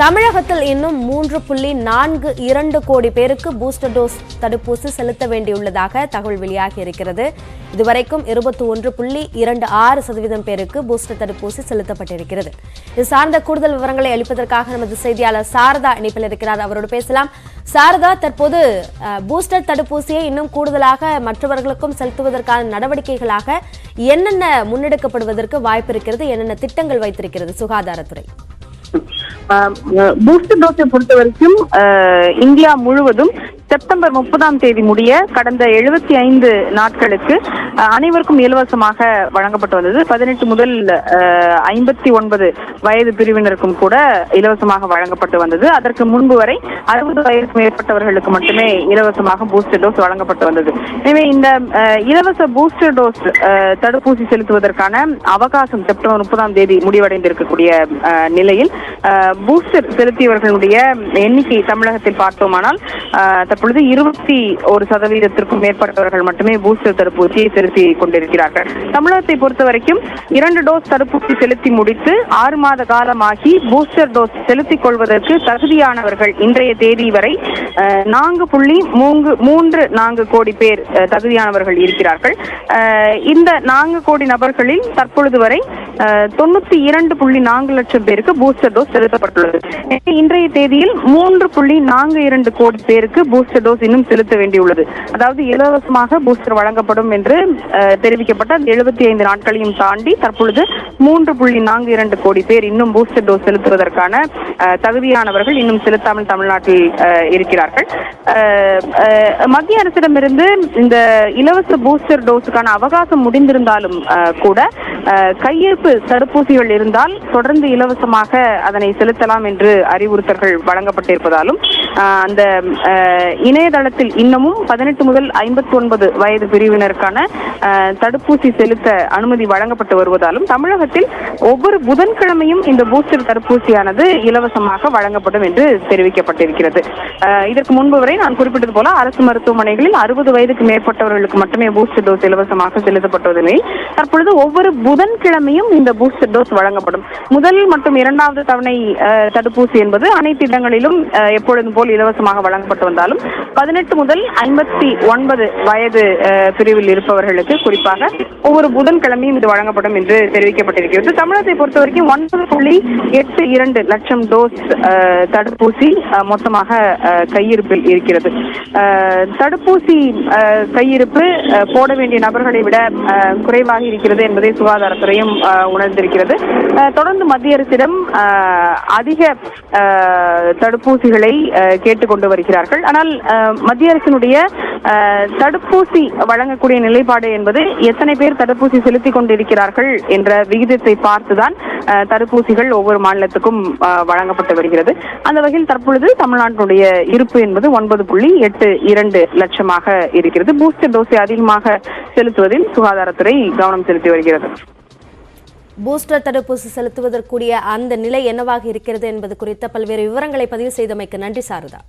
தமிழகத்தில் இன்னும் 3.42 கோடி பேருக்கு பூஸ்டர் டோஸ் தடுப்பூசி செலுத்த வேண்டியுள்ளதாக தகவல் வெளியாகி இருக்கிறது. இதுவரைக்கும் 21.26% பேருக்கு பூஸ்டர் தடுப்பூசி செலுத்தப்பட்டிருக்கிறது. இது சார்ந்த கூடுதல் விவரங்களை அளிப்பதற்காக நமது செய்தியாளர் சாரதா இணைப்பில் இருக்கிறார். அவரோடு பேசலாம். சாரதா, தற்போது பூஸ்டர் தடுப்பூசியை இன்னும் கூடுதலாக மற்றவர்களுக்கும் செலுத்துவதற்கான நடவடிக்கைகளாக என்னென்ன முன்னெடுக்கப்படுவதற்கு வாய்ப்பு இருக்கிறது, என்னென்ன திட்டங்கள் வைத்திருக்கிறது சுகாதாரத்துறை? பூஸ்டர் டோஸை பொறுத்த வரைக்கும் இந்தியா முழுவதும் செப்டம்பர் 30 முடிய கடந்த 75 நாட்களுக்கு அனைவருக்கும் இலவசமாக வழங்கப்பட்டு வந்தது. 18 முதல் 59 வயது பிரிவினருக்கும் கூட இலவசமாக வழங்கப்பட்டு வந்தது. அதற்கு முன்பு வரை 60 வயதுக்கு மேற்பட்டவர்களுக்கு மட்டுமே இலவசமாக பூஸ்டர் டோஸ் வழங்கப்பட்டு வந்தது. எனவே இந்த இலவச பூஸ்டர் டோஸ் தடுப்பூசி செலுத்துவதற்கான அவகாசம் செப்டம்பர் 30 முடிவடைந்திருக்கக்கூடிய நிலையில் பூஸ்டர் செலுத்தியவர்களுடைய எண்ணிக்கை தமிழகத்தில் பார்த்தோமானால் தற்பொழுது 21% மேற்பட்டவர்கள் மட்டுமே பூஸ்டர் தடுப்பூசியை செலுத்தி கொண்டிருக்கிறார்கள். தமிழகத்தை பொறுத்த வரைக்கும் 2 டோஸ் தடுப்பூசி செலுத்தி முடித்து 6 மாத காலமாகி பூஸ்டர் டோஸ் செலுத்திக் கொள்வதற்கு தகுதியானவர்கள் இன்றைய தேதி வரை 4.34 கோடி பேர் தகுதியானவர்கள் இருக்கிறார்கள். இந்த 4 கோடி நபர்களில் தற்பொழுது வரை 92.4 லட்சம் பேருக்கு பூஸ்டர் டோஸ் செலுத்தப்பட்டுள்ளது. இன்றைய தேதியில் 3.42 கோடி பேருக்கு பூஸ்டர் டோஸ் இன்னும் செலுத்த வேண்டியுள்ளது. அதாவது இலவசமாக பூஸ்டர் வழங்கப்படும் என்று தெரிவிக்கப்பட்ட 75 நாட்களையும் தாண்டி தற்பொழுது 3.42 கோடி பேர் இன்னும் பூஸ்டர் டோஸ் செலுத்துவதற்கான தகுதியானவர்கள் இன்னும் செலுத்தாமல் தமிழ்நாட்டில் இருக்கிறார்கள். மத்திய அரசிடமிருந்து இந்த இலவச பூஸ்டர் டோஸுக்கான அவகாசம் முடிந்திருந்தாலும் கூட கையிருப்பு தடுப்பூசிகள் இருந்தால் தொடர்ந்து இலவசமாக அதனை செலுத்தலாம் என்று அறிவுறுத்தல்கள் வழங்கப்பட்டிருப்பதாலும் அந்த இணையதளத்தில் இன்னமும் 18 முதல் 59 வயது பிரிவினருக்கான தடுப்பூசி செலுத்த அனுமதி வழங்கப்பட்டு வருவதாலும் தமிழகத்தில் ஒவ்வொரு புதன்கிழமையும் இந்த பூஸ்டர் தடுப்பூசியானது இலவசமாக வழங்கப்படும் என்று தெரிவிக்கப்பட்டிருக்கிறது. இதற்கு முன்பு வரை நான் குறிப்பிட்டது போல அரசு மருத்துவமனைகளில் 60 வயதுக்கு மேற்பட்டவர்களுக்கு மட்டுமே பூஸ்டர் டோஸ் இலவசமாக செலுத்தப்பட்டுள்ளது. தற்பொழுது ஒவ்வொரு புதன்கிழமையும் இந்த பூஸ்டர் டோஸ் வழங்கப்படும். முதல் மற்றும் 2வது தவணை தடுப்பூசி என்பது அனைத்து இடங்களிலும் எப்பொழுதும் போல் இலவசமாக வழங்கப்பட்டு வந்தாலும் 18 முதல் 59 வயது பிரிவில் இருப்பவர்களுக்கு குறிப்பாக ஒவ்வொரு புதன்கிழமையும் இது வழங்கப்படும் என்று தெரிவிக்கப்பட்டிருக்கிறது. தமிழகத்தை பொறுத்தவரைக்கும் 9.82 லட்சம் டோஸ் தடுப்பூசி மொத்தமாக கையிருப்பில் இருக்கிறது. தடுப்பூசி கையிருப்பு போட வேண்டிய நபர்களை விட குறைவாக இருக்கிறது என்பதை சுகாதாரத்துறையும் உணர்ந்திருக்கிறது. தொடர்ந்து மத்திய அரசிடம் அதிக தடுப்பூசிகளை கேட்டுக்கொண்டு வருகிறார்கள். ஆனால் மத்திய அரசினுடைய தடுப்பூசி வழங்கக்கூடிய நிலைப்பாடு என்பது எத்தனை பேர் தடுப்பூசி செலுத்திக் கொண்டிருக்கிறார்கள் என்ற விகிதத்தை பார்த்துதான் தடுப்பூசிகள் ஒவ்வொரு மாநிலத்துக்கும் வழங்கப்பட்டு வருகிறது. அந்த வகையில் தற்பொழுது தமிழ்நாட்டினுடைய இருப்பு என்பது 9.82 லட்சமாக இருக்கிறது. பூஸ்டர் டோஸை அதிகமாக செலுத்துவதில் சுகாதாரத்துறை கவனம் செலுத்தி வருகிறது. பூஸ்டர் தடுப்பூசி செலுத்துவதற்குரிய அந்த நிலை என்னவாக இருக்கிறது என்பது குறித்த பல்வேறு விவரங்களை பதிவு செய்தமைக்கு நன்றி சாரதா.